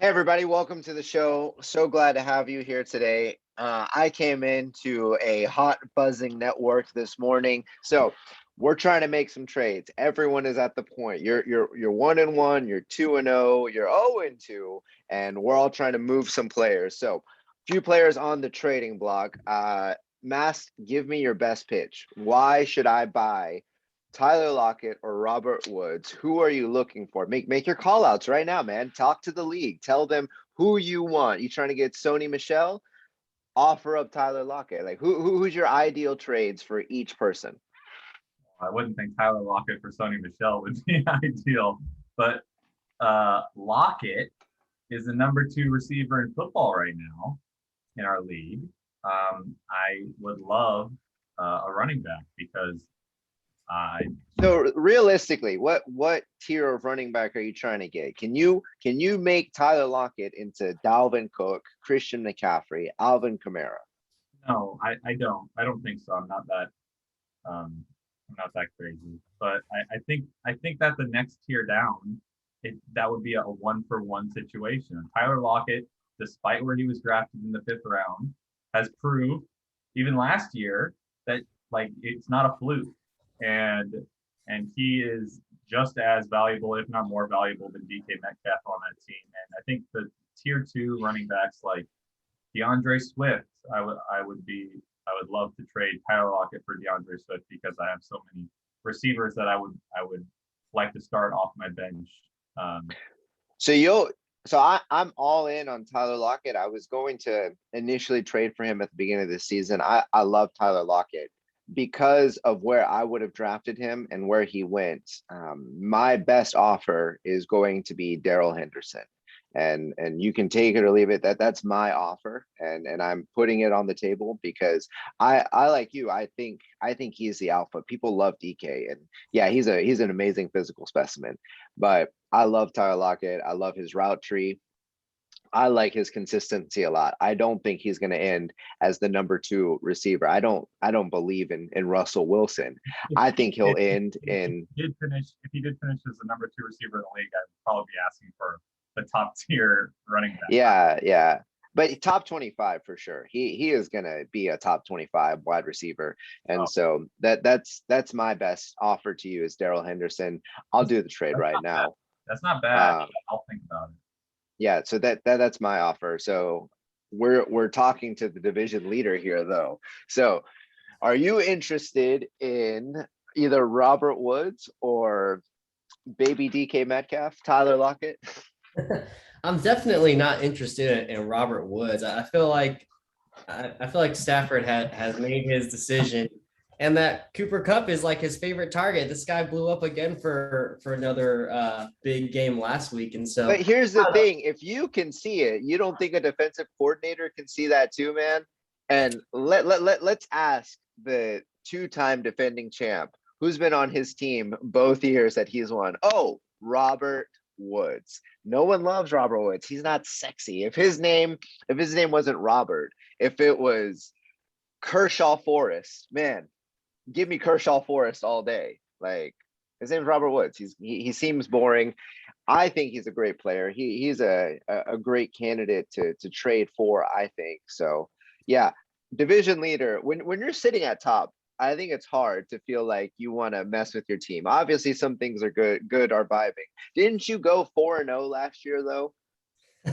Hey everybody, welcome to the show. So glad to have you here today. I came into a hot buzzing network this morning. So we're trying to make some trades. Everyone is at the point. You're 1-1, you're 2-0, you're 0-2, and we're all trying to move some players. So few players on the trading block. Mass, give me your best pitch. Why should I buy Tyler Lockett or Robert Woods? Who are you looking for? Make your call outs right now, man. Talk to the league. Tell them who you want. You trying to get Sony Michelle? Offer up Tyler Lockett. Like who's your ideal trades for each person? I wouldn't think Tyler Lockett for Sony Michelle would be ideal, but Lockett is the number 2 receiver in football right now in our league. I would love a running back because I So realistically, what tier of running back are you trying to get? Can you make Tyler Lockett into Dalvin Cook, Christian McCaffrey, Alvin Kamara? no, I don't think so. I'm not that crazy, but I think that the next tier down, that would be a 1-for-1 situation. Tyler Lockett, despite where he was drafted in the 5th round, has proved even last year that like it's not a fluke, and he is just as valuable, if not more valuable, than DK Metcalf on that team. And I think the tier 2 running backs like DeAndre Swift, I would love to trade Tyler Lockett for DeAndre Swift because I have so many receivers that I would like to start off my bench. Um, So you'll I'm all in on Tyler Lockett. I was going to initially trade for him at the beginning of the season. I love Tyler Lockett because of where I would have drafted him and where he went. My best offer is going to be Daryl Henderson. And you can take it or leave it. That's my offer, and I'm putting it on the table because I like you. I think he's the alpha. People love DK, and yeah, he's an amazing physical specimen. But I love Tyler Lockett. I love his route tree. I like his consistency a lot. I don't think he's going to end as the number 2 receiver. I don't believe in Russell Wilson. if, I think he'll if, end if in he did finish as the number 2 receiver in the league, I'd probably be asking for the top tier running back. yeah. But top 25 for sure. He is going to be a top 25 wide receiver. And Oh, so that's my best offer to you is Daryl Henderson. I'll do the trade that's right not bad. now. That's not bad. Um, I'll think about it. Yeah, so that's my offer. So we're talking to the division leader here though. So are you interested in either Robert Woods or baby DK Metcalf, Tyler Lockett? I'm definitely not interested in Robert Woods. I feel like Stafford has made his decision, and that Cooper Cup is like his favorite target. This guy blew up again for another big game last week, and But so here's the thing, if you can see it, you don't think a defensive coordinator can see that too, man? And let's ask the two-time defending champ who's been on his team both years that he's won. Oh, Robert Woods. No one loves Robert Woods. He's not sexy. If his name wasn't Robert, if it was Kershaw Forest, man, give me Kershaw Forest all day. Like his name's Robert Woods. He seems boring. I think he's a great player. He's a great candidate to trade for, I think. So yeah, division leader. When you're sitting at top, I think it's hard to feel like you want to mess with your team. Obviously, some things are good are vibing. Didn't you go 4-0 last year though?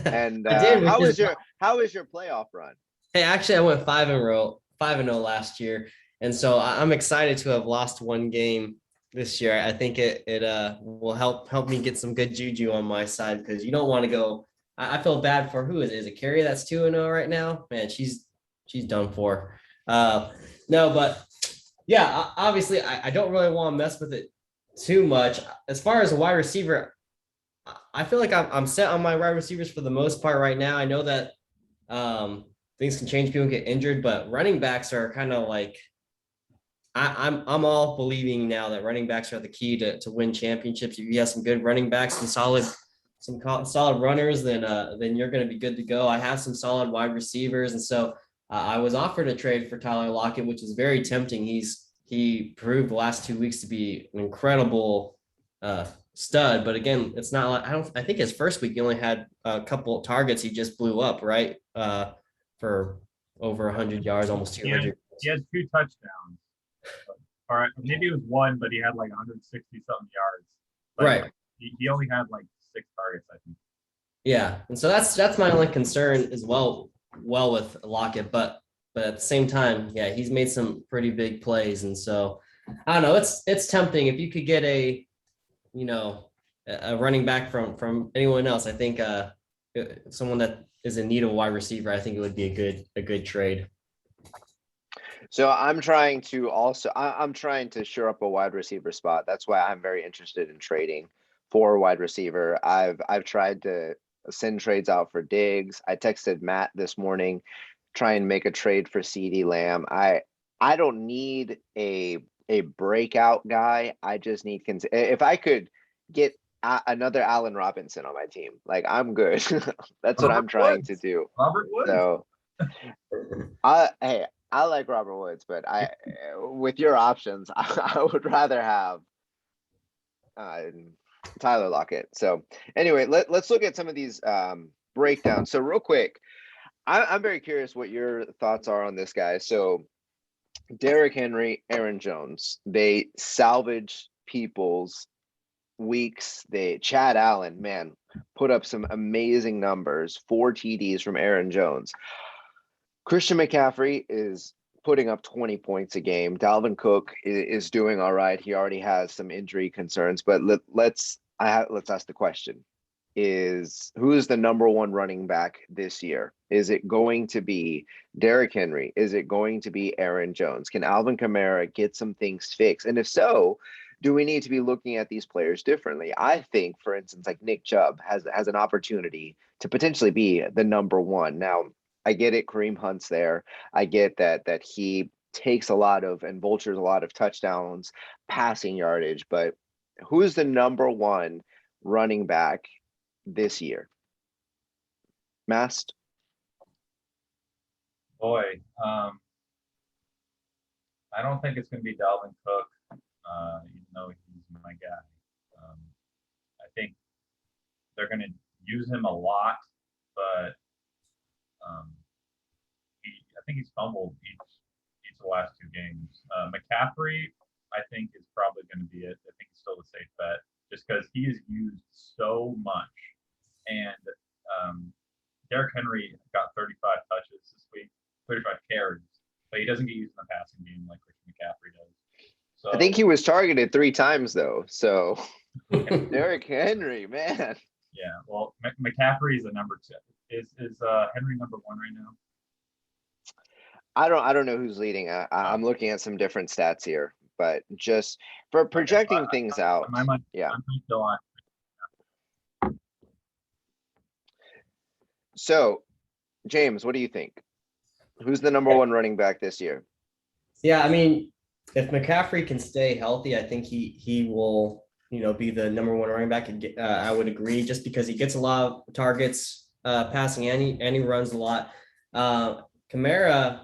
And I did, which is how is your playoff run? hey, actually I went 5-0 last year, and so I'm excited to have lost one game this year. I think it will help me get some good juju on my side because you don't want to go. I feel bad for who is it Carrie that's 2-0 right now? Man, she's done for. No, but yeah, obviously I don't really want to mess with it too much. As far as a wide receiver, I feel like I'm set on my wide receivers for the most part right now. I know that things can change, people get injured, but running backs are kind of like I'm all believing now that running backs are the key to win championships. If you have some good running backs and solid runners, then you're going to be good to go. I have some solid wide receivers, and so I was offered a trade for Tyler Lockett, which is very tempting. He proved the last 2 weeks to be an incredible stud, but again, it's not like I think his first week he only had a couple targets. He just blew up, right? For over 100 yards, almost He had 200. he had 2 touchdowns. Or maybe it was one, but he had like 160 something yards. But Right. he only had like 6 targets, I think. Yeah. And so that's my only concern as well with Lockett, but at the same time, yeah, he's made some pretty big plays. And so I don't know, it's tempting if you could get you know, a running back from anyone else. I think someone that is in need of a wide receiver, I think it would be a good trade. So I'm trying to I'm trying to shore up a wide receiver spot. That's why I'm very interested in trading for a wide receiver. I've tried to send trades out for Diggs. I texted Matt this morning, try and make a trade for CeeDee Lamb. I don't need a breakout guy. I just need if I could get another Allen Robinson on my team, like I'm good. That's what I'm trying to do. Robert Woods. So I like Robert Woods, but with your options, I would rather have Tyler Lockett. So anyway, let's look at some of these breakdowns. So real quick, I'm very curious what your thoughts are on this guy. So Derrick Henry, Aaron Jones, they salvage people's weeks. Chad Allen, man, put up some amazing numbers, 4 TDs from Aaron Jones. Christian McCaffrey is putting up 20 points a game. Dalvin Cook is doing all right. He already has some injury concerns, but let's ask the question: who is the number 1 running back this year? Is it going to be Derrick Henry? Is it going to be Aaron Jones? Can Alvin Kamara get some things fixed? And if so, do we need to be looking at these players differently? I think, for instance, like Nick Chubb has an opportunity to potentially be the number 1. Now, I get it. Kareem Hunt's there. I get that he takes a lot of and vultures a lot of touchdowns, passing yardage, but who's the number 1 running back this year? Mast? Boy, I don't think it's going to be Dalvin Cook, even though he's my guy. I think they're going to use him a lot, but I think he's fumbled each of the last 2 games. McCaffrey, I think, is probably going to be it. I think he's still the safe bet, just because he is used so much. And Derrick Henry got 35 touches this week, 35 carries, but he doesn't get used in the passing game like Christian McCaffrey does. So I think he was targeted 3 times though. So Derrick Henry, man. Yeah, well, McCaffrey is a number 2. Is Henry number 1 right now? I don't know who's leading. I'm looking at some different stats here, but just for projecting things out. Yeah. I'm still on. So, James, what do you think? Who's the number 1 running back this year? Yeah, I mean, if McCaffrey can stay healthy, I think he will, be the number 1 running back. I would agree, just because he gets a lot of targets passing and he runs a lot. Kamara,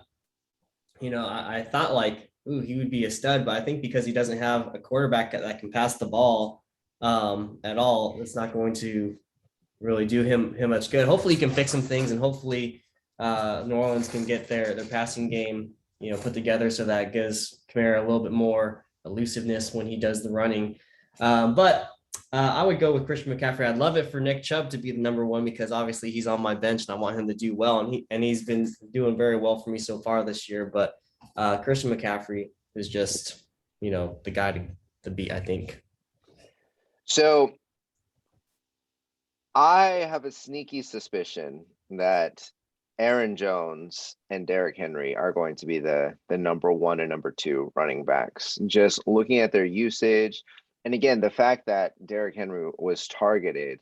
I thought like, he would be a stud, but I think because he doesn't have a quarterback that can pass the ball at all, it's not going to really do him much good. Hopefully he can fix some things, and hopefully New Orleans can get their passing game, put together, so that gives Kamara a little bit more elusiveness when he does the running. But I would go with Christian McCaffrey. I'd love it for Nick Chubb to be the number 1, because obviously he's on my bench and I want him to do well, and he's been doing very well for me so far this year. But Christian McCaffrey is just, the guy to beat, I think. So I have a sneaky suspicion that Aaron Jones and Derrick Henry are going to be the number 1 and number 2 running backs. Just looking at their usage, and again, the fact that Derrick Henry was targeted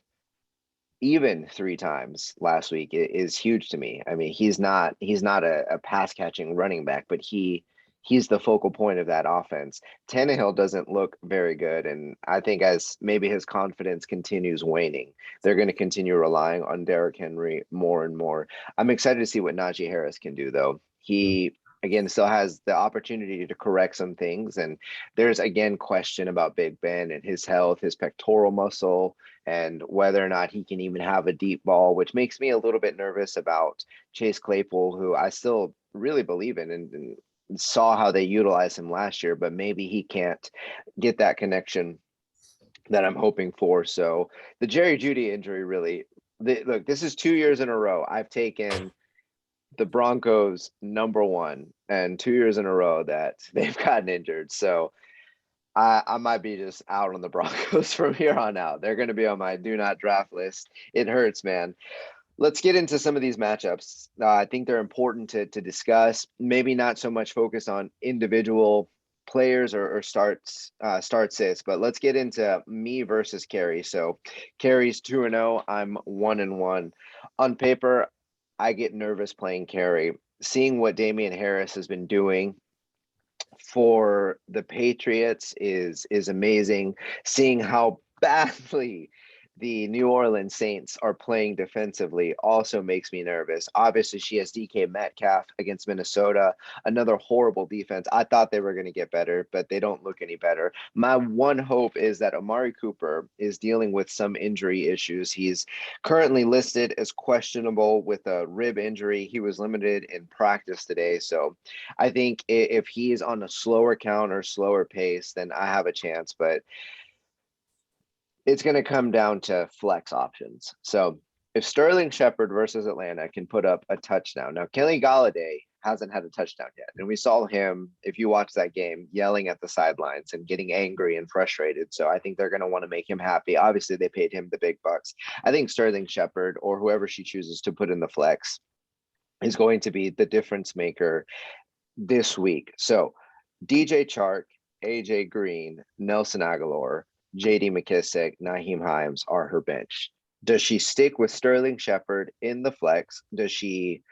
even 3 times last week is huge to me. I mean, he's not a pass catching running back, but he's the focal point of that offense. Tannehill doesn't look very good, and I think as maybe his confidence continues waning, they're going to continue relying on Derrick Henry more and more. I'm excited to see what Najee Harris can do, though. He again, still has the opportunity to correct some things. And there's again question about Big Ben and his health, his pectoral muscle, and whether or not he can even have a deep ball, which makes me a little bit nervous about Chase Claypool, who I still really believe in and saw how they utilized him last year, but maybe he can't get that connection that I'm hoping for. So the Jerry Jeudy injury really, look, this is 2 years in a row I've taken the Broncos #1 and 2 years in a row that they've gotten injured. So I might be just out on the Broncos from here on out. They're going to be on my do not draft list. It hurts, man. Let's get into some of these matchups. I think they're important to discuss. Maybe not so much focus on individual players or start sits, but let's get into me versus Carrie. So Carrie's 2-0. I'm 1-1. On paper, I get nervous playing Carrie. Seeing what Damian Harris has been doing for the Patriots is amazing. Seeing how badly the New Orleans Saints are playing defensively also makes me nervous. Obviously, she has DK Metcalf against Minnesota, another horrible defense. I thought they were going to get better, but they don't look any better. My one hope is that Amari Cooper is dealing with some injury issues. He's currently listed as questionable with a rib injury. He was limited in practice today. So I think if he's on a slower count or slower pace, then I have a chance. But it's going to come down to flex options. So if Sterling Shepard versus Atlanta can put up a touchdown. Now, Kenny Galladay hasn't had a touchdown yet. And we saw him, if you watch that game, yelling at the sidelines and getting angry and frustrated. So I think they're going to want to make him happy. Obviously, they paid him the big bucks. I think Sterling Shepard or whoever she chooses to put in the flex is going to be the difference maker this week. So DJ Chark, AJ Green, Nelson Aguilar, JD McKissick, Naheem Himes are her bench. Does she stick with Sterling Shepard in the flex? Does she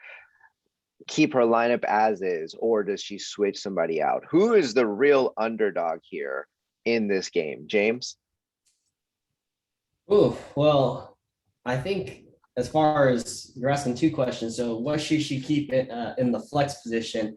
keep her lineup as is, or does she switch somebody out? Who is the real underdog here in this game, James? Oh, well, I think as far as you're asking two questions, so what should she keep it in the flex position?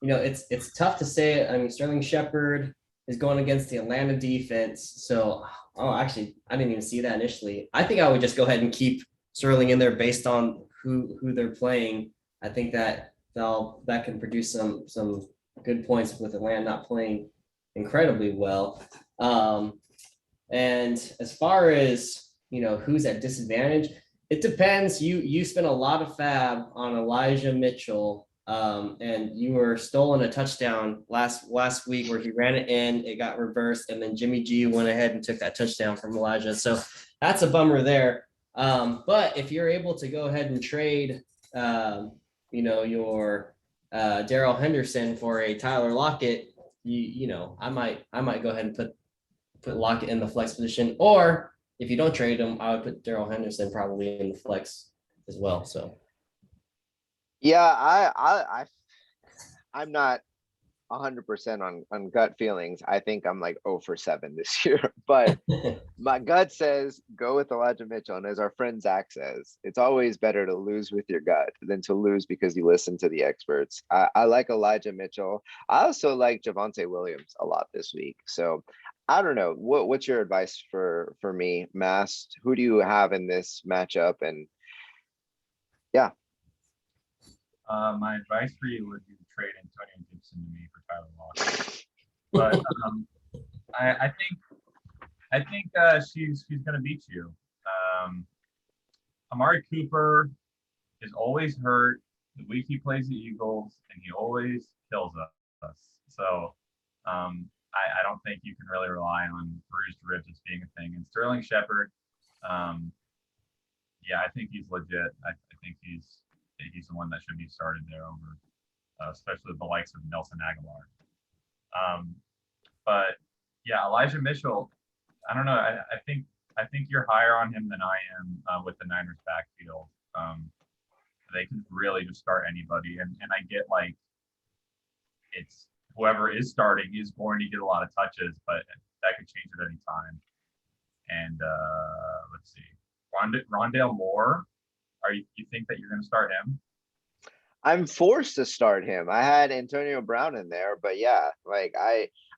It's tough to say. I mean, Sterling Shepard is going against the Atlanta defense. So, actually, I didn't even see that initially. I think I would just go ahead and keep Sterling in there based on who they're playing. I think that can produce some good points with Atlanta not playing incredibly well. And as far as who's at disadvantage, it depends. You spent a lot of fab on Elijah Mitchell. And you were stolen a touchdown last week where he ran it in, it got reversed, and then Jimmy G went ahead and took that touchdown from Elijah. So that's a bummer there. But if you're able to go ahead and trade, your Darrell Henderson for a Tyler Lockett, I might go ahead and put Lockett in the flex position. Or if you don't trade him, I would put Darrell Henderson probably in the flex as well. So. Yeah, I'm not 100% on gut feelings. I think I'm like 0 for 7 this year, but my gut says go with Elijah Mitchell. And as our friend Zach says, it's always better to lose with your gut than to lose because you listen to the experts. I like Elijah Mitchell. I also like Javonte Williams a lot this week. So I don't know. What's your advice for me, Mast? Who do you have in this matchup? And yeah. My advice for you would be to trade Antonio Gibson to me for Tyler Lockett. But I think she's going to beat you. Amari Cooper is always hurt the week he plays the Eagles, and he always kills us. So I don't think you can really rely on bruised ribs as being a thing. And Sterling Shepard, I think he's legit. I think he's the one that should be started there over, especially the likes of Nelson Aguilar. But yeah, Elijah Mitchell, I don't know. I think you're higher on him than I am with the Niners backfield. They can really just start anybody, and I get like it's whoever is starting is going to get a lot of touches, but that could change at any time. And let's see, Rondale Moore. You think that you're going to start him? I'm forced to start him. I had Antonio Brown in there, but yeah, like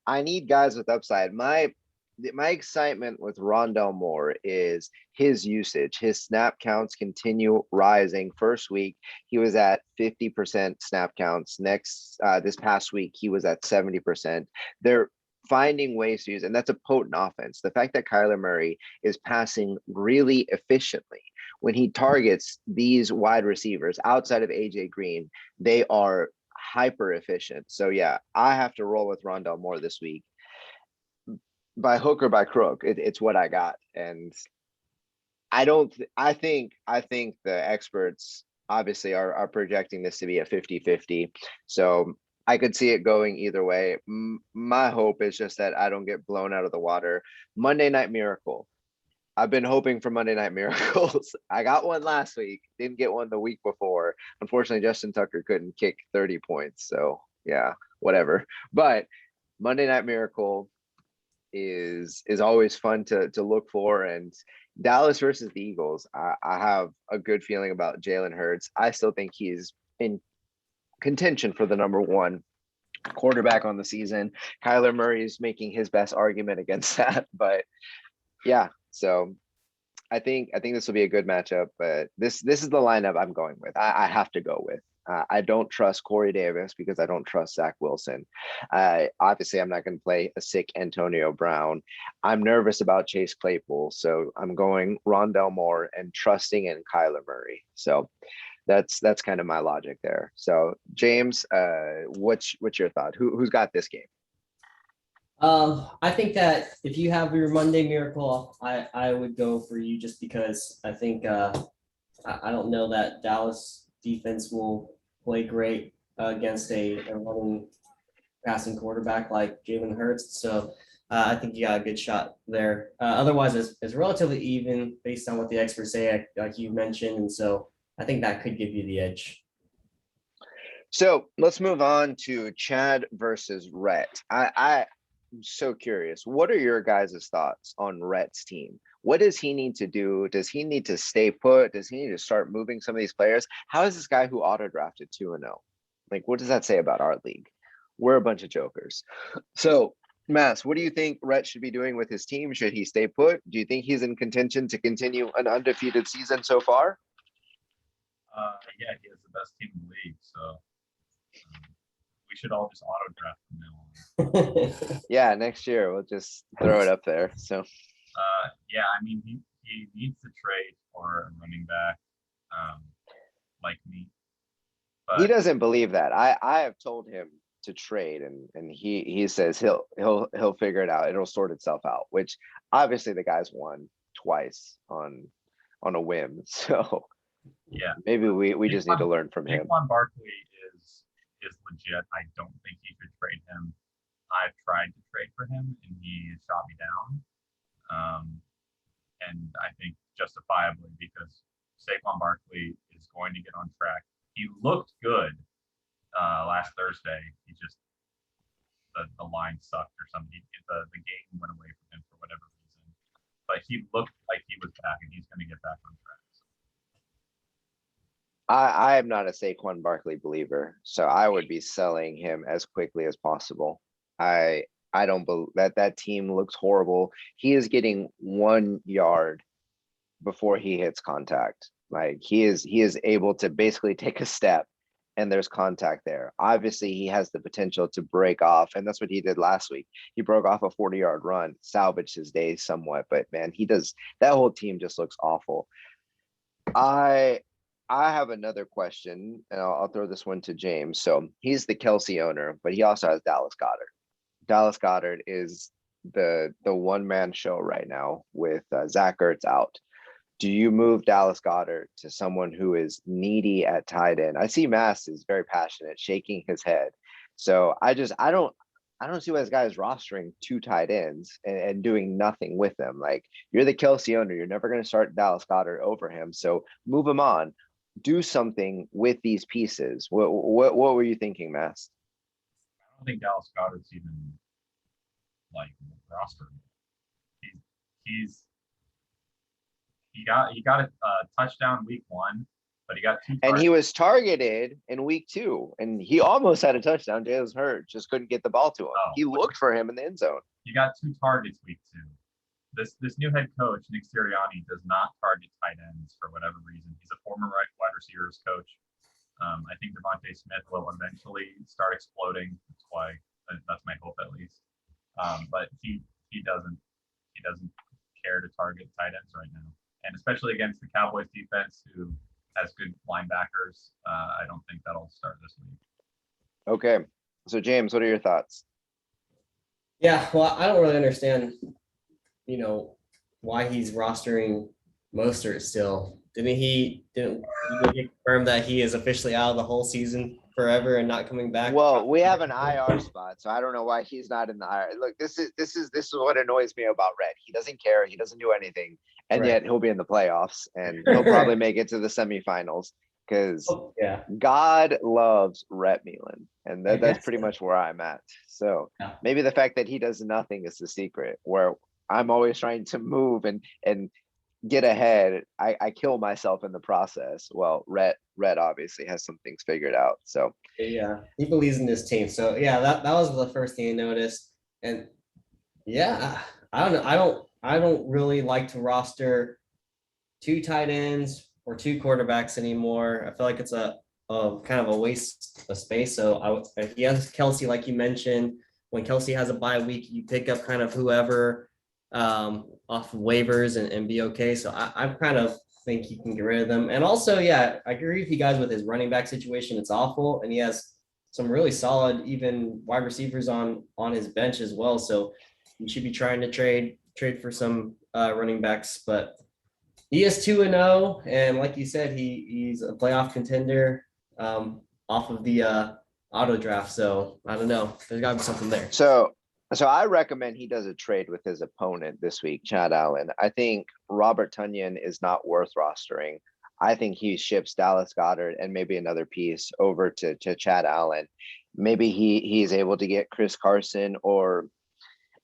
I need guys with upside. My excitement with Rondell Moore is his usage. His snap counts continue rising. First week, he was at 50% snap counts. This past week, he was at 70%. They're finding ways to use, and that's a potent offense. The fact that Kyler Murray is passing really efficiently when he targets these wide receivers outside of AJ Green, they are hyper efficient. So yeah, I have to roll with Rondell Moore this week. By hook or by crook, it's what I got. And I think the experts obviously are projecting this to be a 50-50. So I could see it going either way. My hope is just that I don't get blown out of the water. Monday Night Miracle. I've been hoping for Monday Night Miracles. I got one last week, didn't get one the week before. Unfortunately, Justin Tucker couldn't kick 30 points. So yeah, whatever. But Monday Night Miracle is always fun to look for. And Dallas versus the Eagles, I have a good feeling about Jalen Hurts. I still think he's in contention for the number one quarterback on the season. Kyler Murray is making his best argument against that. But yeah, so I think this will be a good matchup. But this is the lineup I'm going with. I have to go with. I don't trust Corey Davis because I don't trust Zach Wilson. Obviously, I'm not going to play a sick Antonio Brown. I'm nervous about Chase Claypool, so I'm going Rondell Moore and trusting in Kyler Murray. So that's kind of my logic there. So James, what's your thought? Who's got this game? I think that if you have your Monday Miracle, I would go for you just because I think I don't know that Dallas defense will play great against a running passing quarterback like Jalen Hurts. So I think you got a good shot there. Otherwise, it's relatively even based on what the experts say, like you mentioned. And so I think that could give you the edge. So let's move on to Chad versus Rhett. I'm so curious. What are your guys' thoughts on Rhett's team? What does he need to do? Does he need to stay put? Does he need to start moving some of these players? How is this guy who auto-drafted 2-0? Like, what does that say about our league? We're a bunch of jokers. So, Mass, what do you think Rhett should be doing with his team? Should he stay put? Do you think he's in contention to continue an undefeated season so far? Yeah, he has the best team in the league, so we should all just auto draft from now on. Yeah, next year we'll just throw it up there. So yeah, I mean he needs to trade for a running back like me. But he doesn't believe that. I have told him to trade and he says he'll figure it out. It'll sort itself out, which obviously the guy's won twice on a whim. So yeah, maybe we just need to learn from him. Saquon Barkley is legit. I don't think he should trade him. I've tried to trade for him and he shot me down. And I think justifiably because Saquon Barkley is going to get on track. He looked good last Thursday. He just the line sucked or something. The game went away from him for whatever reason. But he looked like he was back and he's going to get back on track. I am not a Saquon Barkley believer, so I would be selling him as quickly as possible. I don't believe that team looks horrible. He is getting 1 yard before he hits contact. Like he is able to basically take a step and there's contact there. Obviously, he has the potential to break off, and that's what he did last week. He broke off a 40-yard run, salvaged his day somewhat, but man, that whole team just looks awful. I have another question, and I'll throw this one to James. So he's the Kelsey owner, but he also has Dallas Goedert. Dallas Goedert is the one-man show right now with Zach Ertz out. Do you move Dallas Goedert to someone who is needy at tight end? I see Mass is very passionate, shaking his head. So I don't see why this guy is rostering 2 tight ends and doing nothing with them. Like, you're the Kelsey owner. You're never going to start Dallas Goedert over him. So move him on. Do something with these pieces. What were you thinking, Mass? I don't think Dallas Goedert's even like rostered. He got a touchdown week 1. but he got 2 And he targets. was targeted in week 2, and he almost had a touchdown. Jalen Hurts just couldn't get the ball to him. Oh. He looked for him in the end zone. He got 2 targets week 2. This new head coach, Nick Sirianni, does not target tight ends for whatever reason. He's a former wide receivers coach. I think Devontae Smith will eventually start exploding. That's my hope at least. But he doesn't care to target tight ends right now, and especially against the Cowboys defense, who has good linebackers. I don't think that'll start this week. Okay, so James, what are your thoughts? Yeah, well, I don't really understand, why he's rostering Mostert still. Didn't he confirm that he is officially out of the whole season forever and not coming back? Well, we have an IR spot, so I don't know why he's not in the IR. Look, this is what annoys me about Rhett. He doesn't care. He doesn't do anything, and Right. yet he'll be in the playoffs, and he'll probably make it to the semifinals because Yeah. God loves Rhett Meelan, and that's pretty so. much where I'm at. So Yeah. maybe the fact that he does nothing is the secret. Where I'm always trying to move and get ahead, I kill myself in the process. Well, Rhett obviously has some things figured out. So Yeah, he believes in his team. So yeah, that was the first thing I noticed. And yeah, I don't know. I don't really like to roster 2 tight ends or 2 quarterbacks anymore. I feel like it's a kind of a waste of space. So if he has Kelsey, like you mentioned, when Kelsey has a bye week, you pick up kind of whoever off of waivers and be okay. So I kind of think you can get rid of them. And also, yeah, I agree with you guys with his running back situation. It's awful. And he has some really solid, even wide receivers on his bench as well. So you should be trying to trade for some running backs. But he is 2-0. And like you said, he's a playoff contender off of the auto draft. So I don't know. There's got to be something there. So I recommend he does a trade with his opponent this week, Chad Allen. I think Robert Tonyan is not worth rostering. I think he ships Dallas Goedert and maybe another piece over to Chad Allen. Maybe he's able to get Chris Carson, or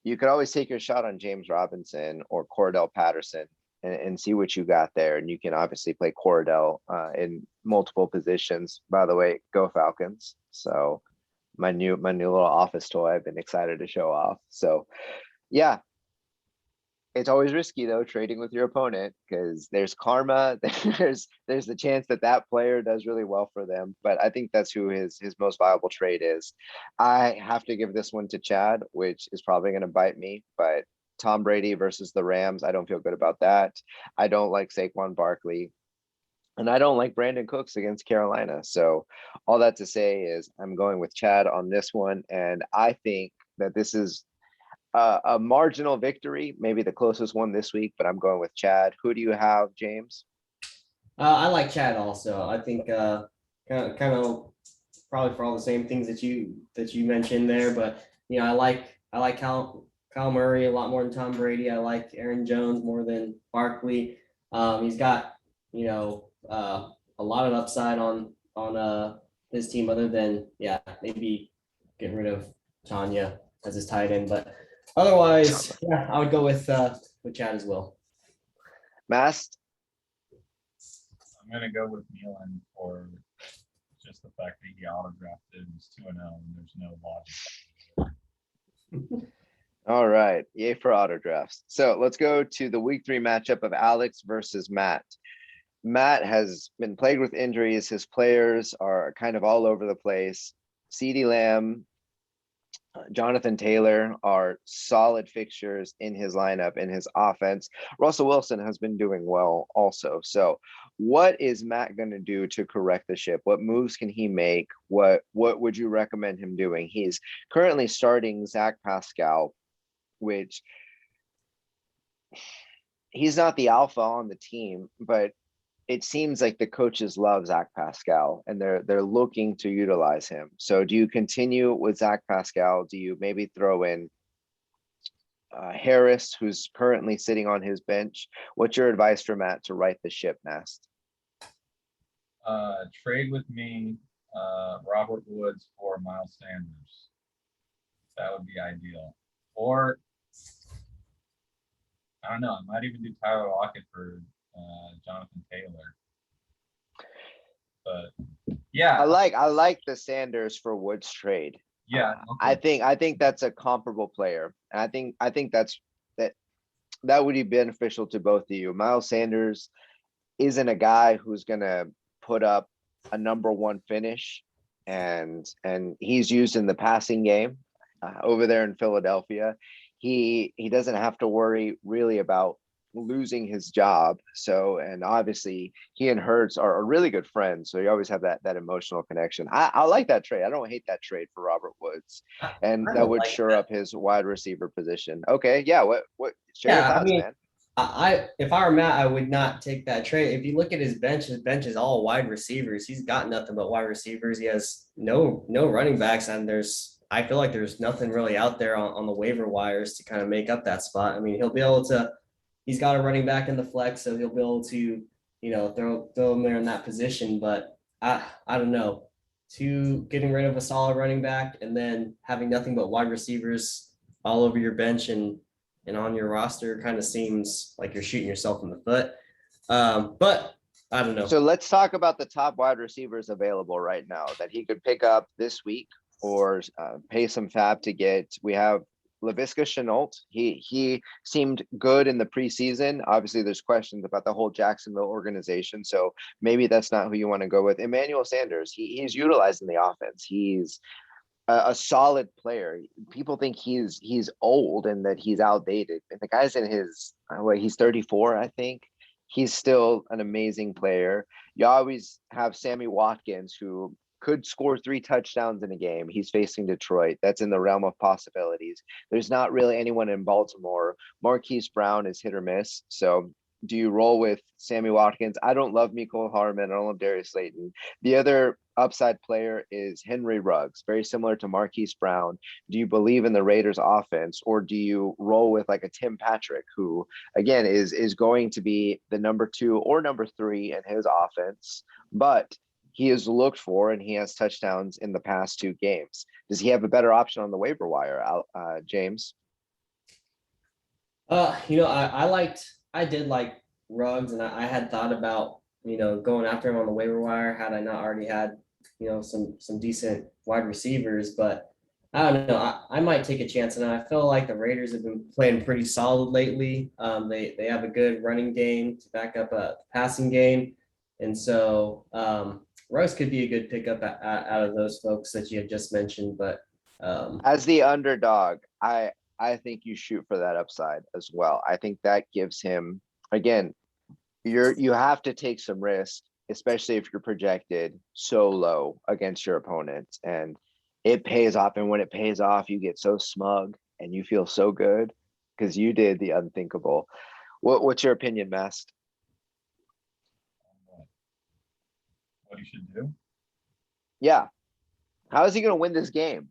you could always take your shot on James Robinson or Cordell Patterson and see what you got there. And you can obviously play Cordell in multiple positions. By the way, go Falcons. So my new little office toy I've been excited to show off. So yeah, it's always risky though, trading with your opponent, because there's karma. There's the chance that player does really well for them. But I think that's who his most viable trade is. I have to give this one to Chad, which is probably going to bite me, but Tom Brady versus the Rams, I don't feel good about that. I don't like Saquon Barkley. And I don't like Brandon Cooks against Carolina. So all that to say is I'm going with Chad on this one. And I think that this is a marginal victory, maybe the closest one this week, but I'm going with Chad. Who do you have, James? I like Chad also. I think kind of probably for all the same things that you mentioned there, but I like Kyle Murray a lot more than Tom Brady. I like Aaron Jones more than Barkley. He's got a lot of upside on his team, other than maybe getting rid of Tanya as his tight end, but otherwise, I would go with Chad as well. Mast? I'm gonna go with Nealon for just the fact that he auto-drafted is 2-0 and there's no logic. All right, yay for auto drafts. So let's go to the week 3 matchup of Alex versus Matt. Matt has been plagued with injuries. His players are kind of all over the place. CeeDee Lamb, Jonathan Taylor are solid fixtures in his lineup, in his offense. Russell Wilson has been doing well also. So what is Matt going to do to correct the ship? What moves can he make? What would you recommend him doing? He's currently starting Zach Pascal, which he's not the alpha on the team, but it seems like the coaches love Zach Pascal and they're looking to utilize him. So do you continue with Zach Pascal? Do you maybe throw in Harris, who's currently sitting on his bench? What's your advice for Matt to right the ship, Nast? Trade with me, Robert Woods for Miles Sanders. That would be ideal. Or I don't know. I might even do Tyler Lockett for Jonathan Taylor. Yeah, I like the Sanders for Woods trade. yeah. I Okay. think that's a comparable player. And I think that would be beneficial to both of you. Miles Sanders isn't a guy who's gonna put up a number one finish, and he's used in the passing game over there in Philadelphia. He doesn't have to worry really about losing his job. So, and obviously he and Hurts are really good friends. So you always have that emotional connection. I like that trade. I don't hate that trade for Robert Woods, and I that don't would like shore that. up his wide receiver position. Okay, yeah. What? Share your Yeah, I thoughts, mean, man. if I were Matt, I would not take that trade. If you look at his bench is all wide receivers. He's got nothing but wide receivers. He has no running backs, and I feel like there's nothing really out there on the waiver wires to kind of make up that spot. I mean, he'll be able to. He's got a running back in the flex, so he'll be able to throw him there in that position. But I don't know. Getting rid of a solid running back and then having nothing but wide receivers all over your bench and on your roster kind of seems like you're shooting yourself in the foot. But I don't know. So let's talk about the top wide receivers available right now that he could pick up this week or pay some fab to get. We have Laviska Shenault. He seemed good in the preseason. Obviously, there's questions about the whole Jacksonville organization, so maybe that's not who you want to go with. Emmanuel Sanders. He's utilized in the offense. He's a solid player. People think he's old and that he's outdated. And the guy's in his he's 34, I think. He's still an amazing player. You always have Sammy Watkins, who could score 3 touchdowns in a game. He's facing Detroit. That's in the realm of possibilities. There's not really anyone in Baltimore. Marquise Brown is hit or miss. So do you roll with Sammy Watkins? I don't love Mecole Hardman. I don't love Darius Slayton. The other upside player is Henry Ruggs, very similar to Marquise Brown. Do you believe in the Raiders offense, or do you roll with like a Tim Patrick, who again is going to be the number 2 or number 3 in his offense, but he is looked for and he has touchdowns in the past 2 games? Does he have a better option on the waiver wire, James? I did like Ruggs, and I had thought about going after him on the waiver wire had I not already had some decent wide receivers. But I don't know. I might take a chance, and I feel like the Raiders have been playing pretty solid lately. They have a good running game to back up a passing game, and so Ruggs could be a good pickup out of those folks that you had just mentioned. But As the underdog, I think you shoot for that upside as well. I think that gives him, again, you have to take some risk, especially if you're projected so low against your opponents, and it pays off. And when it pays off, you get so smug and you feel so good because you did the unthinkable. What's your opinion, Mast? What you should do? Yeah. How is he going to win this game?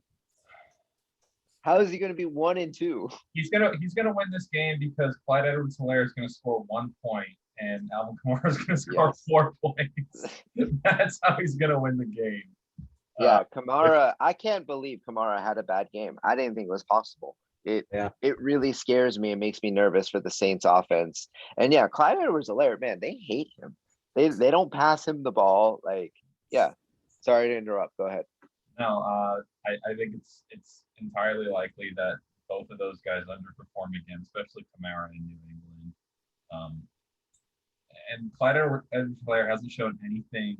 How is he going to be 1-2? He's gonna win this game because Clyde Edwards-Helaire is gonna score 1 point and Alvin Kamara is gonna score Yes. 4 points. That's how he's gonna win the game. Yeah, Kamara. I can't believe Kamara had a bad game. I didn't think it was possible. It really scares me and makes me nervous for the Saints offense. And yeah, Clyde Edwards-Helaire, man, they hate him. They don't pass him the ball. Like, yeah. Sorry to interrupt. Go ahead. No, I think it's entirely likely that both of those guys underperform again, especially Kamara in New England. And Clyde Edwards-Helaire hasn't shown anything.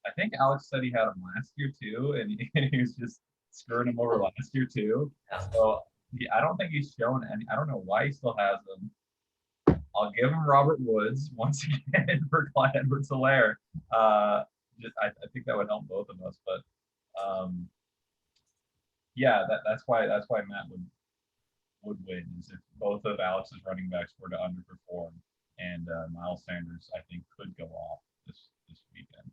I think Alex said he had him last year too, and he was just screwing him over last year too. So I don't think he's shown any. I don't know why he still has them. I'll give him Robert Woods once again for Clyde Edwards-Helaire. I think that would help both of us, but yeah, that's why Matt would win, is if both of Alex's running backs were to underperform, and Miles Sanders I think could go off this weekend.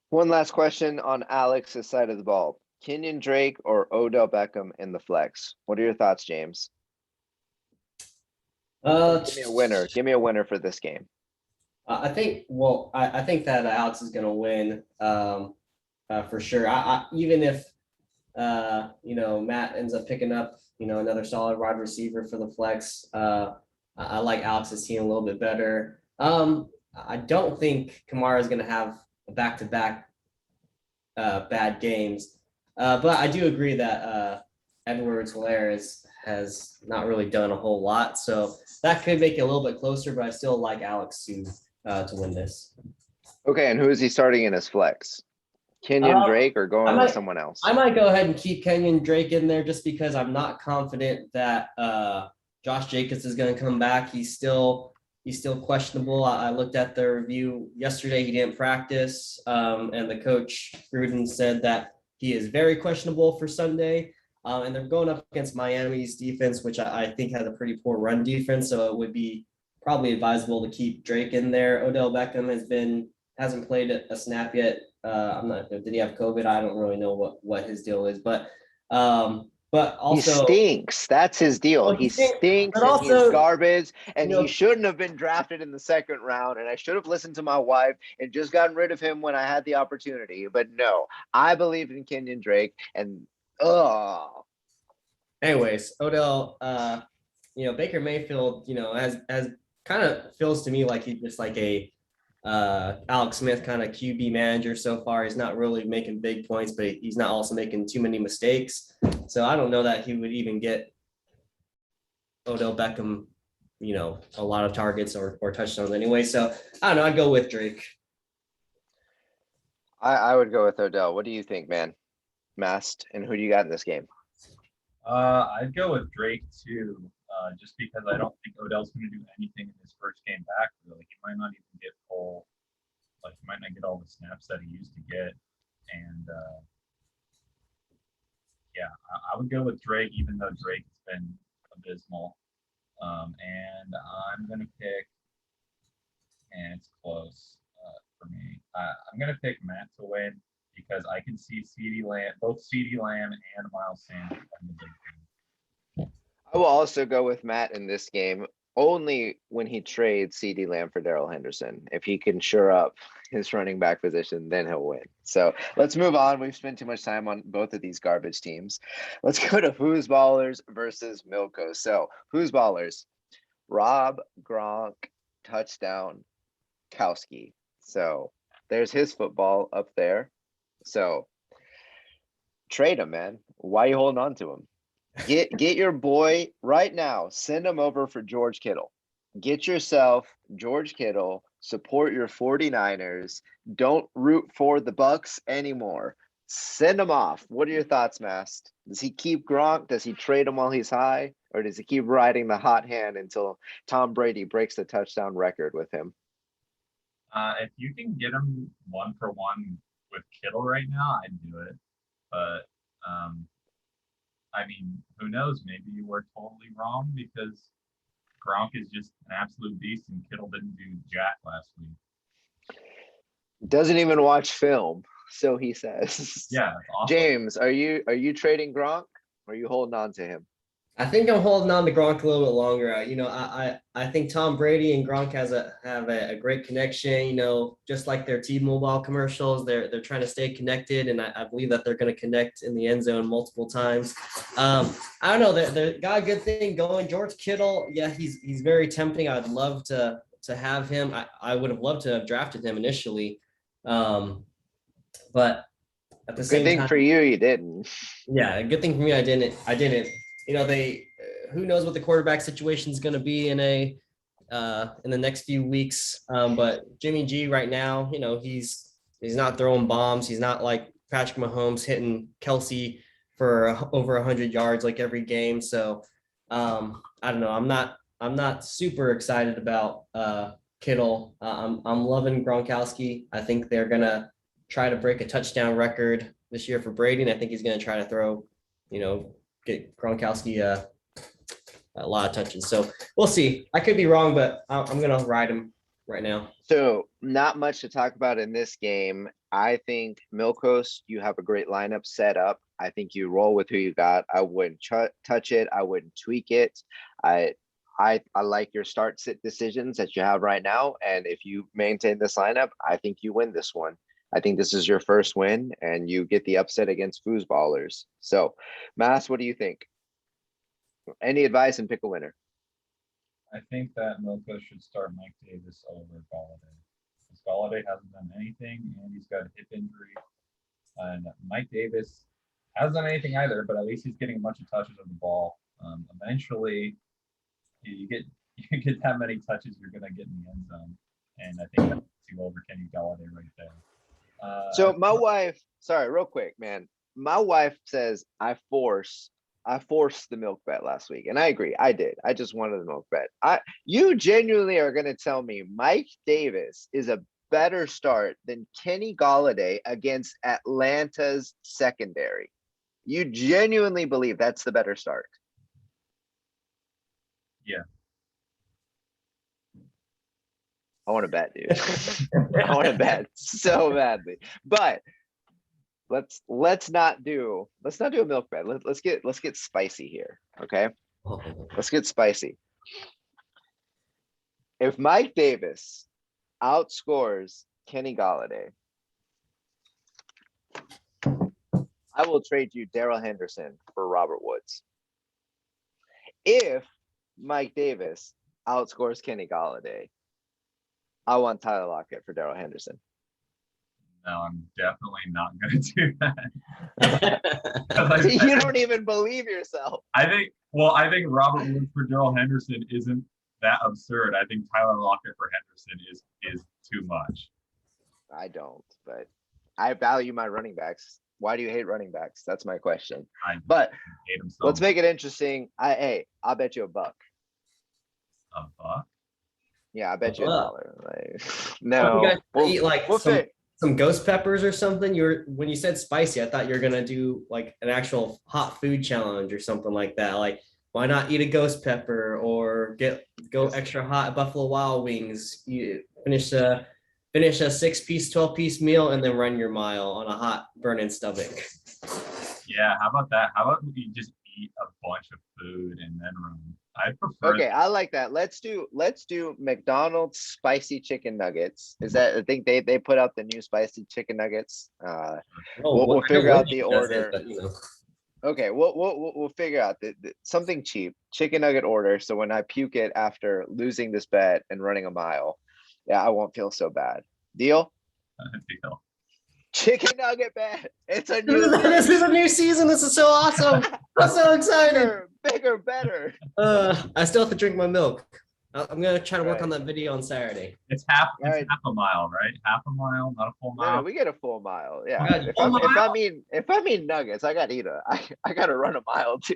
One last question on Alex's side of the ball. Kenyon Drake or Odell Beckham in the flex? What are your thoughts, James? Give me a winner. Give me a winner for this game. I think that Alex is going to win for sure. Even if Matt ends up picking up another solid wide receiver for the flex, I like Alex's team a little bit better. I don't think Kamara is going to have back-to-back bad games. But I do agree that Edwards-Helaire has not really done a whole lot. So that could make it a little bit closer, but I still like Alex to win this. Okay, and who is he starting in his flex? Kenyon Drake or I going with might someone else? I might go ahead and keep Kenyon Drake in there just because I'm not confident that Josh Jacobs is going to come back. He's still questionable. I looked at the review yesterday. He didn't practice, and the coach Gruden said that he is very questionable for Sunday. And they're going up against Miami's defense, which I think has a pretty poor run defense. So it would be probably advisable to keep Drake in there. Odell Beckham hasn't played a snap yet. I'm not. Did he have COVID? I don't really know what his deal is, but also he stinks. That's his deal. Well, he stinks, stinks but and also, he's garbage and you know, he shouldn't have been drafted in the second round. And I should have listened to my wife and just gotten rid of him when I had the opportunity. But no, I believe in Kenyon Drake and anyways, Odell, Baker Mayfield, has kind of feels to me like he's just like a Alex Smith kind of QB manager so far. He's not really making big points, but he's not also making too many mistakes. So I don't know that he would even get Odell Beckham, a lot of targets or touchdowns anyway. So I don't know. I'd go with Drake. I would go with Odell. What do you think, man? Mast, and who do you got in this game? I'd go with Drake too, just because I don't think Odell's going to do anything in his first game back. Really, he might not even get he might not get all the snaps that he used to get. And yeah, I would go with Drake, even though Drake has been abysmal. And I'm going to pick, and it's close for me. I'm going to pick Matt to win because I can see both CeeDee Lamb and Miles Sanders in the big game. I will also go with Matt in this game, only when he trades CeeDee Lamb for Darrell Henderson. If he can shore up his running back position, then he'll win. So let's move on. We've spent too much time on both of these garbage teams. Let's go to Foosballers versus Milko. So Foosballers, Rob, Gronk, touchdown, Kowski. So there's his football up there. So trade him, man. Why are you holding on to him? Get your boy right now. Send him over for George Kittle. Get yourself George Kittle. Support your 49ers. Don't root for the Bucks anymore. Send him off. What are your thoughts, Mast? Does he keep Gronk? Does he trade him while he's high? Or does he keep riding the hot hand until Tom Brady breaks the touchdown record with him? If you can get him 1-for-1 with Kittle right now, I'd do it. But I mean, who knows? Maybe you were totally wrong because Gronk is just an absolute beast and Kittle didn't do jack last week. Doesn't even watch film, so he says. Yeah, awesome. James, are you trading Gronk or are you holding on to him? I think I'm holding on to Gronk a little bit longer. I think Tom Brady and Gronk have a great connection. Just like their T-Mobile commercials, they're trying to stay connected, and I believe that they're going to connect in the end zone multiple times. I don't know. They got a good thing going. George Kittle, yeah, he's very tempting. I'd love to have him. I would have loved to have drafted him initially, but at the same time, good thing for you, you didn't. Yeah, a good thing for me, I didn't. Who knows what the quarterback situation is going to be in the next few weeks. But Jimmy G right now, he's not throwing bombs. He's not like Patrick Mahomes hitting Kelsey for over 100 yards like every game. So I don't know. I'm not super excited about Kittle. I'm loving Gronkowski. I think they're gonna try to break a touchdown record this year for Brady, and I think he's gonna try to throw, get Gronkowski a lot of touches. So we'll see. I could be wrong, but I'm gonna ride him right now. So not much to talk about in this game. I think Milkos, you have a great lineup set up. I think you roll with who you got. I wouldn't touch it. I wouldn't tweak it. I like your start sit decisions that you have right now. And if you maintain this lineup, I think you win this one. I think this is your first win and you get the upset against Foosballers. So Mass, what do you think? Any advice and pick a winner? I think that Milko should start Mike Davis over Pollard. Galladay hasn't done anything, and he's got a hip injury. And Mike Davis hasn't done anything either, but at least he's getting a bunch of touches on the ball. Eventually, you get that many touches, you're gonna get in the end zone, and I think that's over Kenny Galladay right there. So my wife, sorry, real quick, man. My wife says I forced the milk bet last week, and I agree. I did. I just wanted the milk bet. You genuinely are going to tell me Mike Davis is a better start than Kenny Galladay against Atlanta's secondary? You genuinely believe that's the better start? Yeah. I want to bet, dude. I want to bet so badly, but let's not do a milk bet. Let's get spicy here. Okay. Let's get spicy. If Mike Davis outscores Kenny Galladay, I will trade you Darrell Henderson for Robert Woods. If Mike Davis outscores Kenny Galladay, I want Tyler Lockett for Darrell Henderson. No, I'm definitely not going to do that. You don't even believe yourself. I think Robert Woods for Darrell Henderson isn't that absurd. I think Tyler Lockett for Henderson is too much. I don't, but I value my running backs. Why do you hate running backs? That's my question. But hate him so let's much. make it interesting. I'll bet you $1. A buck? Yeah, I bet you $1. $1. Like, You no, guys we'll- eat like we'll some, fit. some ghost peppers or something. When you said spicy, I thought you were gonna do like an actual hot food challenge or something like that. Like, why not eat a ghost pepper or go extra hot at Buffalo Wild Wings? You finish a 6-piece, 12-piece meal and then run your mile on a hot burning stomach. Yeah, how about that? How about we just eat a bunch of food and then run? I prefer. Okay, I like that. Let's do McDonald's spicy chicken nuggets. Is that, I think they put out the new spicy chicken nuggets. We'll figure out the order. Okay, we'll figure out something cheap, chicken nugget order. So when I puke it after losing this bet and running a mile, yeah, I won't feel so bad. Deal? Deal. Chicken nugget bet. It's a new This is a new season. This is so awesome. I'm so excited. bigger, better. I still have to drink my milk. I'm gonna try to work Right. on that video on Saturday. It's half Right. a mile, right? Half a mile, not a full mile. No, we get a full mile. Yeah. Okay, If I mean nuggets, I gotta eat I gotta run a mile too.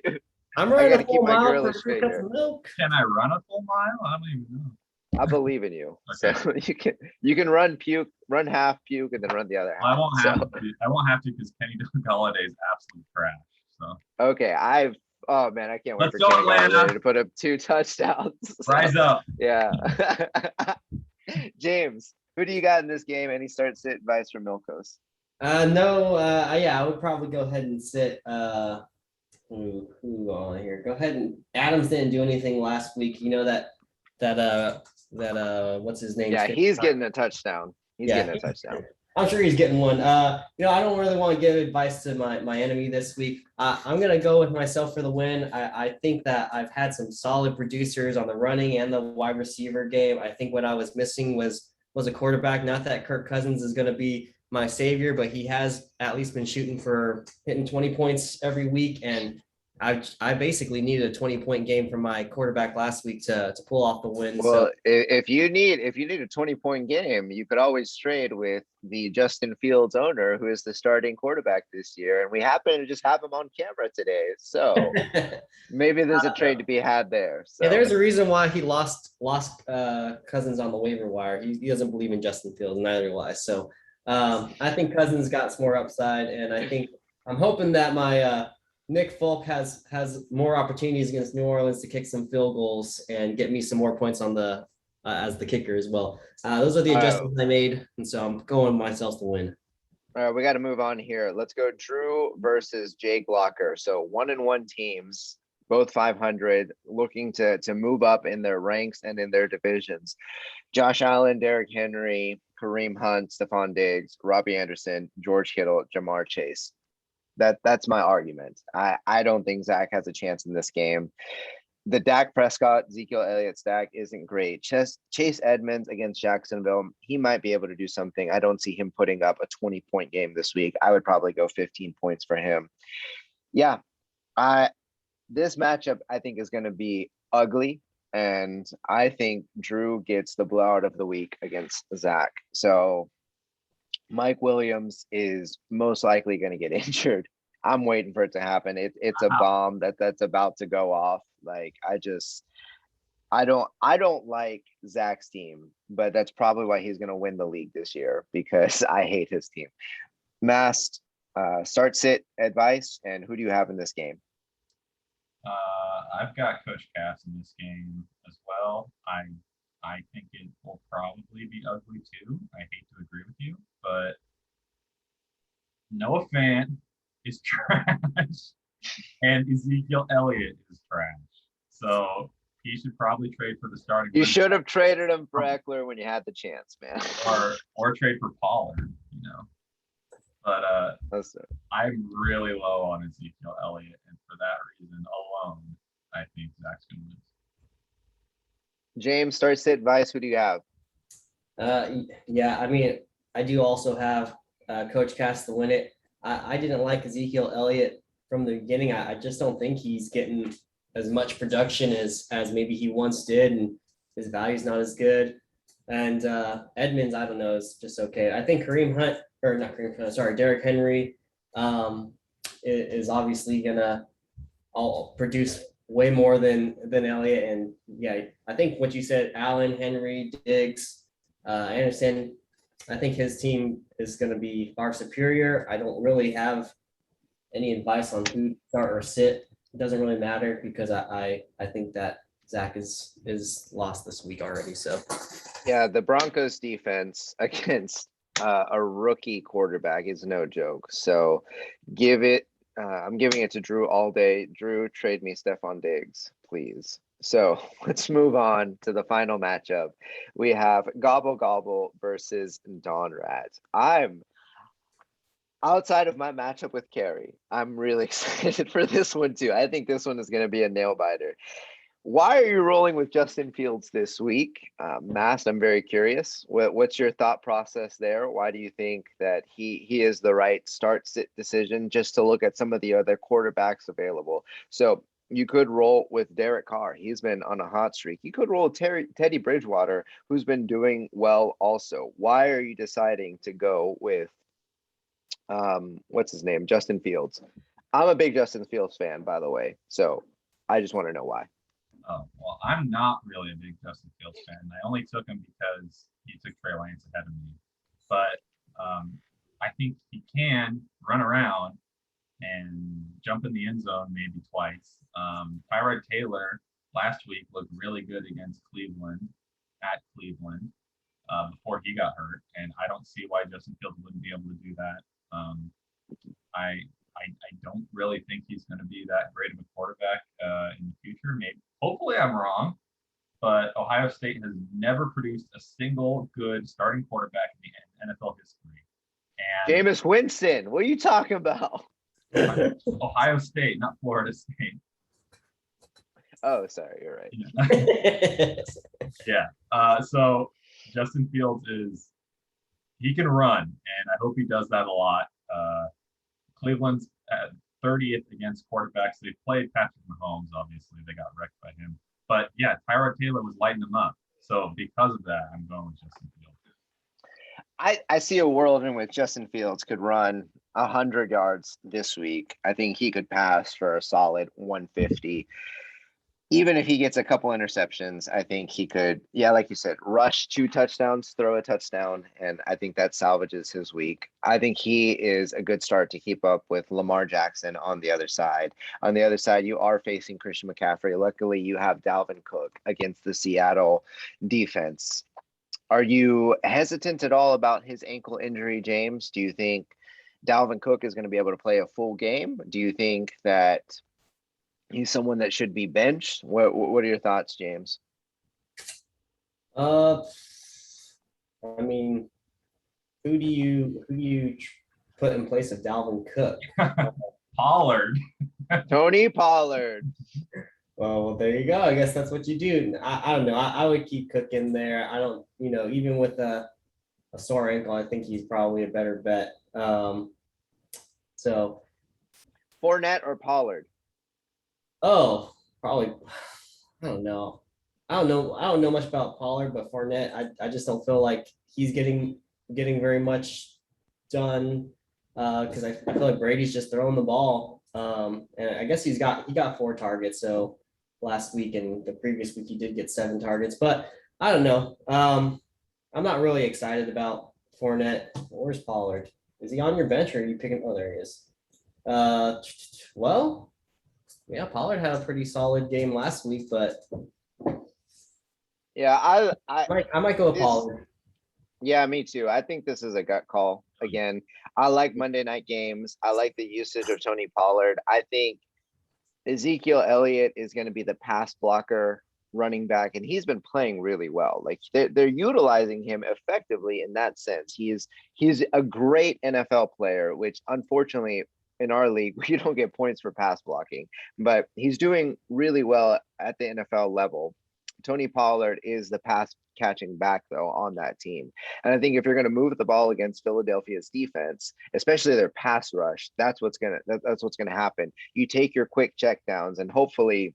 I'm I running gotta a keep full my mile girlish for 3 figure. cups of milk. Can I run a full mile? I don't even know. I believe in you. Okay. So you can run half puke, and then run the other half. I won't So, have to. I won't have to because Kenny Galladay is absolute trash. So okay, oh man, I can't wait Let's for go, Kenny Atlanta. Galladay to put up 2 touchdowns. rise up. Yeah. James, who do you got in this game? Any start sit advice from Milkos? No, yeah, I would probably go ahead and sit. Who on here? Go ahead and Adams didn't do anything last week. You know that what's his name? Yeah, he's getting a touchdown. He's Yeah. getting a touchdown. I'm sure he's getting one. I don't really want to give advice to my enemy this week. I'm gonna go with myself for the win. I think that I've had some solid producers on the running and the wide receiver game. I think what I was missing was a quarterback. Not that Kirk Cousins is gonna be my savior, but he has at least been shooting for hitting 20 points every week. And I basically needed a 20-point game from my quarterback last week to pull off the win. Well, So if you need a 20-point game, you could always trade with the Justin Fields owner, who is the starting quarterback this year, and we happen to just have him on camera today. So maybe there's a trade to be had there. So yeah, there's a reason why he lost Cousins on the waiver wire. He doesn't believe in Justin Fields, neither do I. So I think Cousins got some more upside, and I'm hoping that my Nick Folk has more opportunities against New Orleans to kick some field goals and get me some more points on the as the kicker as well. Those are the adjustments I made, and so I'm going myself to win. all right, we got to move on here. Let's go Drew versus Jake Locker. So 1-1 teams, both 500, looking to move up in their ranks and in their divisions. Josh Allen, Derrick Henry, Kareem Hunt, Stephon Diggs, Robbie Anderson, George Kittle, Jamar Chase. That's my argument. I don't think Zach has a chance in this game. the Dak Prescott, Ezekiel Elliott stack isn't great. Chase Edmonds against Jacksonville, he might be able to do something. I don't see him putting up a 20-point game this week. I would probably go 15 points for him. Yeah, this matchup I think is going to be ugly, and I think Drew gets the blowout of the week against Zach. So Mike Williams is most likely going to get injured. I'm waiting for it to happen. It's a bomb that's about to go off. Like I don't like Zach's team, but that's probably why he's going to win the league this year, because I hate his team. Mast, start sit advice, and who do you have in this game? I've got Coach Cass in this game as well. I think it will probably be ugly too. I hate to agree with you, but Noah Fant is trash and Ezekiel Elliott is trash. So he should probably trade for the starting. You should have traded him for Eckler when you had the chance, man. or trade for Pollard, you know. But I'm really low on Ezekiel Elliott, and for that reason alone, I think Zach's gonna lose. James, start sit advice. Who do you have? Yeah, I mean, I do also have Coach Cass to win it. I didn't like Ezekiel Elliott from the beginning. I just don't think he's getting as much production as maybe he once did, and his value's not as good. And Edmonds, I don't know, is just okay. I think Derrick Henry is obviously gonna produce way more than Elliott. And yeah, I think what you said, Allen, Henry, Diggs, Anderson, I think his team is going to be far superior. I don't really have any advice on who to start or sit. It doesn't really matter, because I think that Zach is lost this week already. So yeah, the Broncos defense against a rookie quarterback is no joke. So I'm giving it to Drew all day. Drew, trade me Stephon Diggs, please. So let's move on to the final matchup. We have Gobble Gobble versus Don Rat. I'm outside of my matchup with Carrie. I'm really excited for this one too. I think this one is going to be a nail biter. Why are you rolling with Justin Fields this week? Mast, I'm very curious. What's your thought process there? Why do you think that he is the right start sit decision, just to look at some of the other quarterbacks available? So you could roll with Derek Carr. He's been on a hot streak. You could roll Teddy Bridgewater, who's been doing well also. Why are you deciding to go with, what's his name? Justin Fields. I'm a big Justin Fields fan, by the way. So I just want to know why. Oh, well, I'm not really a big Justin Fields fan. I only took him because he took Trey Lance ahead of me. But I think he can run around and jump in the end zone maybe twice. Tyrod Taylor last week looked really good against Cleveland, at Cleveland, before he got hurt. And I don't see why Justin Fields wouldn't be able to do that. I don't really think he's going to be that great of a quarterback in the future. Maybe, hopefully I'm wrong, but Ohio State has never produced a single good starting quarterback in the NFL history. And Jameis Winston, what are you talking about? Ohio State, not Florida State. Oh, sorry, you're right. Yeah. So Justin Fields he can run, and I hope he does that a lot. Cleveland's at 30th against quarterbacks. They played Patrick Mahomes, obviously. They got wrecked by him. But yeah, Tyrod Taylor was lighting them up. So because of that, I'm going with Justin Fields. I see a world in which Justin Fields could run 100 yards this week. I think he could pass for a solid 150. Even if he gets a couple interceptions, I think he could, yeah, like you said, rush 2 touchdowns, throw a touchdown, and I think that salvages his week. I think he is a good start to keep up with Lamar Jackson on the other side. On the other side, you are facing Christian McCaffrey. Luckily, you have Dalvin Cook against the Seattle defense. Are you hesitant at all about his ankle injury, James? Do you think Dalvin Cook is going to be able to play a full game? Do you think that he's someone that should be benched? What are your thoughts, James? I mean, who do you put in place of Dalvin Cook? Pollard. Tony Pollard. Well, there you go. I guess that's what you do. I don't know. I would keep Cook in there. I don't, even with a sore ankle, I think he's probably a better bet. So, Fournette or Pollard? oh, probably, I don't know. I don't know much about Pollard, but Fournette, I just don't feel like he's getting very much done. Because I feel like Brady's just throwing the ball. And I guess he got 4 targets. So last week and the previous week he did get 7 targets. But I don't know. I'm not really excited about Fournette. Where's Pollard? Is he on your bench or are you picking? Oh, there he is. Well, yeah, Pollard had a pretty solid game last week, but Yeah, I might go with this, Pollard. yeah, me too. I think this is a gut call. Again, I like Monday night games. I like the usage of Tony Pollard. I think Ezekiel Elliott is going to be the pass blocker running back, and he's been playing really well. Like they're utilizing him effectively in that sense. He's a great NFL player, which unfortunately in our league we don't get points for pass blocking, but he's doing really well at the NFL level. Tony Pollard is the pass catching back though on that team. And I think if you're going to move the ball against Philadelphia's defense, especially their pass rush, that's what's going to happen. You take your quick check downs and hopefully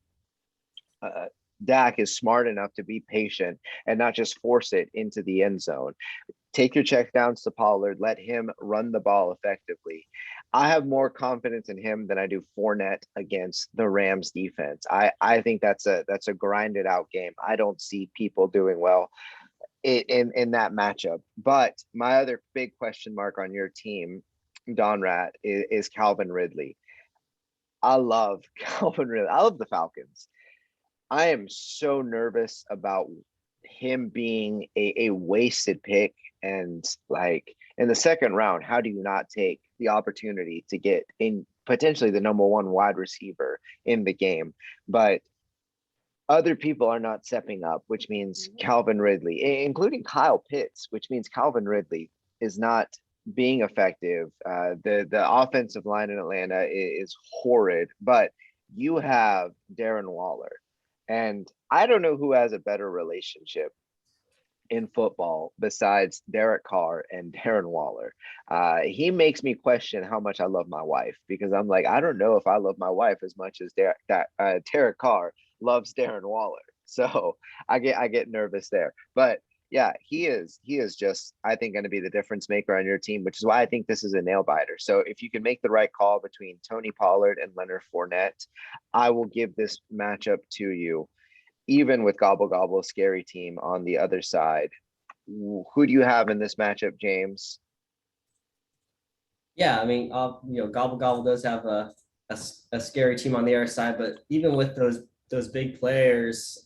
Dak is smart enough to be patient and not just force it into the end zone. Take your check downs to Pollard, let him run the ball effectively. I have more confidence in him than I do Fournette against the Rams defense. I think that's a grinded out game. I don't see people doing well in that matchup. But my other big question mark on your team, Don Rat, is Calvin Ridley. I love Calvin Ridley. I love the Falcons. I am so nervous about him being a wasted pick. And like in the second round, how do you not take the opportunity to get in potentially the number 1 wide receiver in the game? But other people are not stepping up, which means Calvin Ridley, including Kyle Pitts, which means Calvin Ridley is not being effective. The offensive line in Atlanta is horrid, but you have Darren Waller. And I don't know who has a better relationship in football besides Derek Carr and Darren Waller. He makes me question how much I love my wife because I'm like, I don't know if I love my wife as much as Derek Carr loves Darren Waller. So I get nervous there. But yeah, he is just, I think, going to be the difference maker on your team, which is why I think this is a nail biter. So if you can make the right call between Tony Pollard and Leonard Fournette, I will give this matchup to you. Even with Gobble Gobble, scary team on the other side. Who do you have in this matchup, James? Yeah, I mean, Gobble Gobble does have a scary team on the other side, but even with those big players,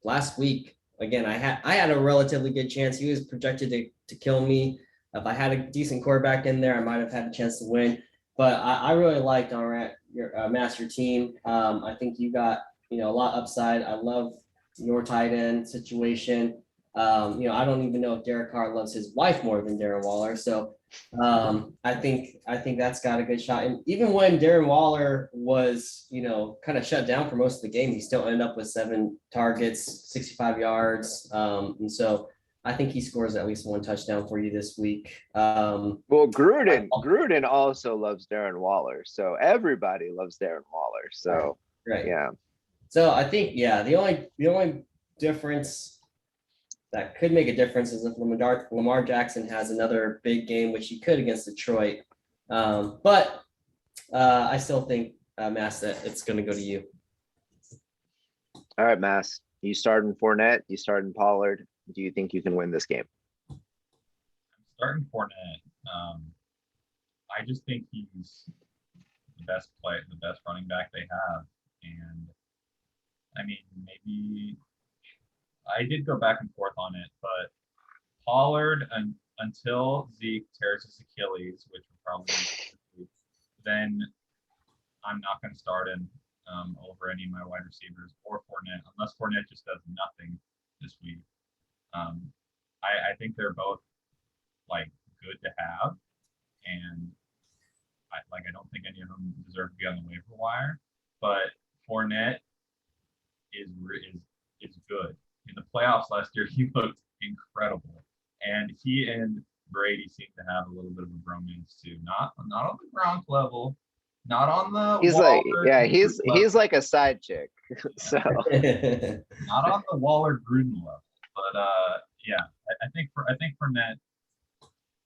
last week again, I had a relatively good chance. He was projected to kill me. If I had a decent quarterback in there, I might have had a chance to win. But I really liked your master team. I think you got a lot upside. I love your tight end situation. I don't even know if Derek Carr loves his wife more than Darren Waller. So I think that's got a good shot. And even when Darren Waller was, kind of shut down for most of the game, he still ended up with 7 targets, 65 yards. And so I think he scores at least 1 touchdown for you this week. Well, Gruden also loves Darren Waller, so everybody loves Darren Waller. So right. Yeah. So I think, yeah, the only difference that could make a difference is if Lamar Jackson has another big game, which he could against Detroit. But I still think, Mass, that it's going to go to you. All right, Mass. You starting Fournette? You starting Pollard? Do you think you can win this game? I'm starting Fournette. I just think he's the best running back they have. And I mean, maybe I did go back and forth on it, but Pollard until Zeke tears his Achilles, which will probably be, then I'm not going to start him over any of my wide receivers or Fournette, unless Fournette just does nothing this week. I think they're both like good to have, and I don't think any of them deserve to be on the waiver wire. But Fournette is good. In the playoffs last year, he looked incredible, and he and Brady seem to have a little bit of a bromance too. Not on the Gronk level, not on the He's like, Waller yeah, Gruden level, he's like a side chick. So not on the Waller Gruden level, but yeah, I think for Nett,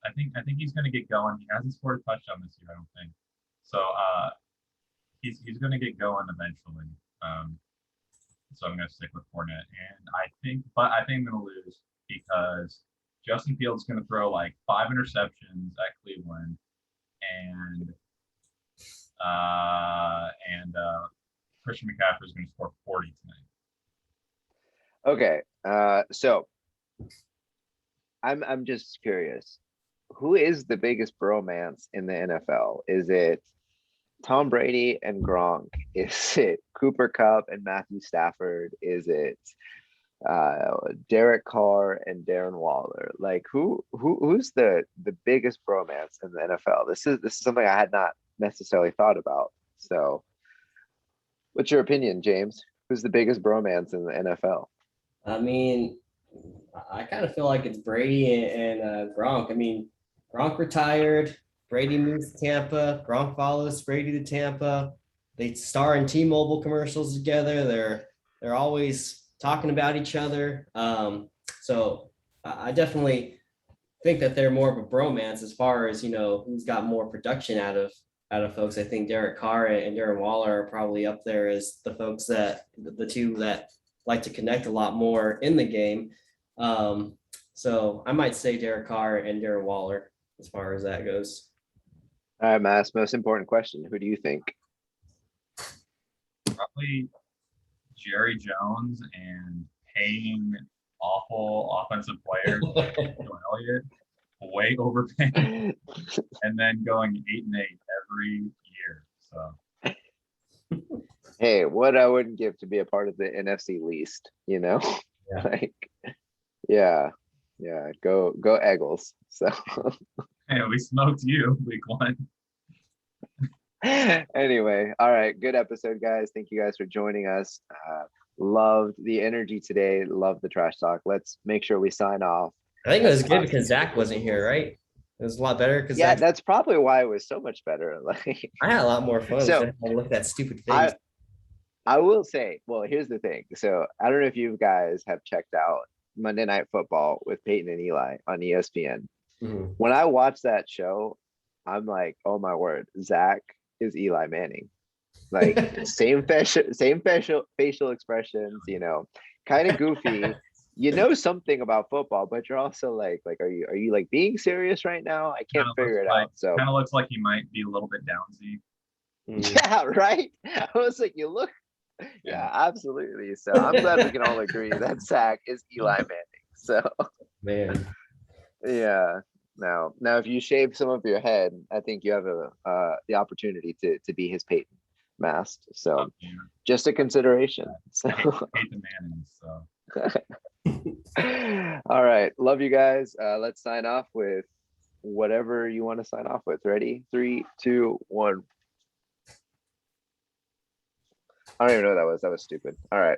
I think he's going to get going. He hasn't scored a touchdown this year, I don't think. So he's going to get going eventually. So I'm going to stick with Fournette, and I think I'm going to lose because Justin Fields is going to throw like 5 interceptions at Cleveland, and Christian McCaffrey is going to score 40 tonight. okay, so I'm just curious. Who is the biggest bromance in the NFL? Is it Tom Brady and Gronk? Is it Cooper Kupp and Matthew Stafford? Is it Derek Carr and Darren Waller? Like who's the biggest bromance in the NFL? This is something I had not necessarily thought about. So what's your opinion, James? Who's the biggest bromance in the NFL? I mean, I kind of feel like it's Brady and Gronk. I mean, Gronk retired. Brady moves to Tampa. Gronk follows Brady to Tampa. They star in T-Mobile commercials together. They're always talking about each other. So I definitely think that they're more of a bromance as far as, who's got more production out of folks. I think Derek Carr and Darren Waller are probably up there as the folks that the two that like to connect a lot more in the game. So I might say Derek Carr and Darren Waller as far as that goes. All right, Mass, most important question. Who do you think? Probably Jerry Jones and paying awful offensive players like Joe Elliott, way overpaying, and then going 8-8 every year. So Hey, what I wouldn't give to be a part of the NFC least, Yeah. Like, yeah, go Eagles. So hey, we smoked you week 1. anyway, all right, good episode, guys. Thank you guys for joining us. Loved the energy today. Loved the trash talk. Let's make sure we sign off. I think it was good because Zach wasn't here, right? It was a lot better because Yeah, that's probably why it was so much better. Like, I had a lot more fun. So, I looked at that stupid face. I will say, well, here's the thing. So I don't know if you guys have checked out Monday Night Football with Peyton and Eli on ESPN. Mhm. When I watch that show, I'm like, oh my word, Zach is Eli Manning. Like same facial expressions, kind of goofy. You know something about football, but you're also like, are you like being serious right now? I can't figure it out. So kind of looks like he might be a little bit downsy. yeah, right. I was like, you look. Yeah, absolutely. So I'm glad we can all agree that Zach is Eli Manning. So Man. yeah. Now if you shave some of your head, I think you have the opportunity to be his Peyton mask. So just a consideration. So hate the Mannings, so all right. Love you guys. Let's sign off with whatever you want to sign off with. Ready? 3, 2, 1. I don't even know what that was. That was stupid. All right.